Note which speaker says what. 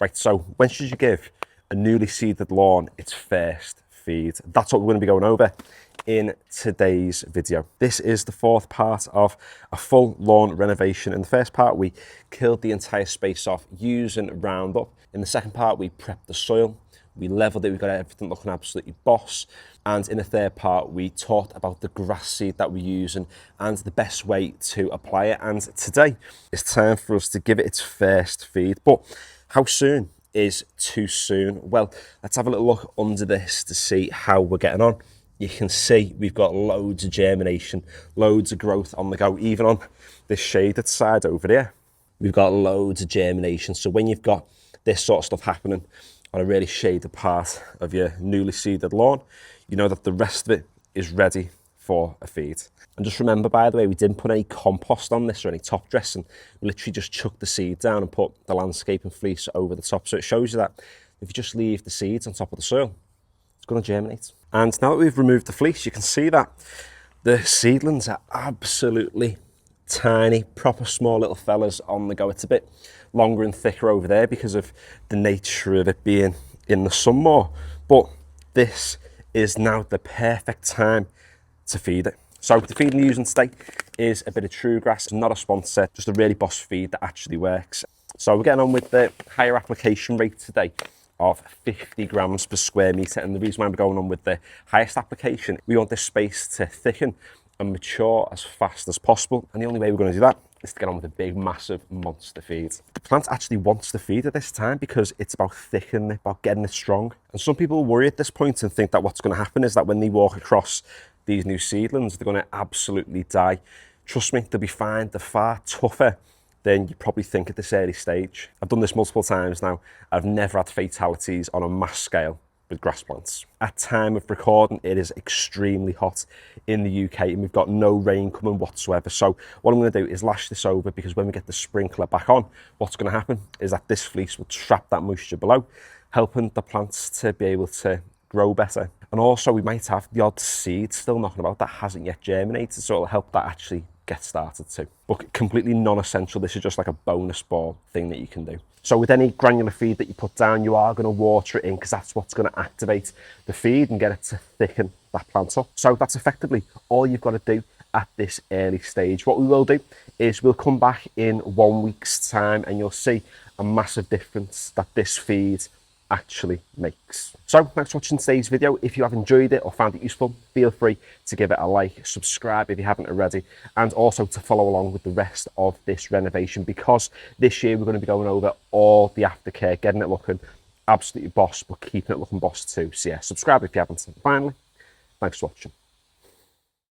Speaker 1: Right, so when should you give a newly seeded lawn its first feed? That's what we're going to be going over in today's video. This is the fourth part of a full lawn renovation. In the first part, we killed the entire space off using Roundup. In the second part, we prepped the soil, we leveled it, we got everything looking absolutely boss. And in the third part, we talked about the grass seed that we're using and the best way to apply it. And today, it's time for us to give it its first feed. But how soon is too soon? Well, let's have a little look under this to see how we're getting on. You can see we've got loads of germination, loads of growth on the go, even on this shaded side over there. We've got loads of germination. So when you've got this sort of stuff happening on a really shaded part of your newly seeded lawn, you know that the rest of it is ready for a feed. And just remember, by the way, we didn't put any compost on this or any top dressing. We literally just chucked the seed down and put the landscaping fleece over the top. So it shows you that if you just leave the seeds on top of the soil, it's going to germinate. And now that we've removed the fleece, you can see that the seedlings are absolutely tiny, proper small little fellas on the go. It's a bit longer and thicker over there because of the nature of it being in the sun more. But this is now the perfect time to feed it. So the feed I'm using today is a bit of True Grass, not a sponsor, just a really boss feed that actually works. So we're getting on with the higher application rate today of 50 grams per square metre. And the reason why we're going on with the highest application, we want this space to thicken and mature as fast as possible. And the only way we're going to do that is to get on with a big, massive monster feed. The plant actually wants the feed at this time because it's about thickening it, about getting it strong. And some people worry at this point and think that what's going to happen is that when they walk across these new seedlings, they're going to absolutely die. Trust me, they'll be fine. They're far tougher than you probably think at this early stage. I've done this multiple times now. I've never had fatalities on a mass scale with grass plants. At time of recording, it is extremely hot in the UK and we've got no rain coming whatsoever. So what I'm going to do is lash this over, because when we get the sprinkler back on, what's going to happen is that this fleece will trap that moisture below, helping the plants to be able to grow better. And also we might have the odd seed still knocking about that hasn't yet germinated, so it'll help that actually get started too. But completely non-essential. This is just like a bonus ball thing that you can do. So with any granular feed that you put down, you are going to water it in, because that's what's going to activate the feed and get it to thicken that plant up. So that's effectively all you've got to do at this early stage. What we will do is we'll come back in 1 week's time and you'll see a massive difference that this feed actually makes. So thanks for watching today's video. If you have enjoyed it or found it useful, feel free to give it a like, subscribe if you haven't already, and also to follow along with the rest of this renovation, because this year we're going to be going over all the aftercare, getting it looking absolutely boss, but keeping it looking boss too. So yeah, subscribe if you haven't. And finally, thanks for watching.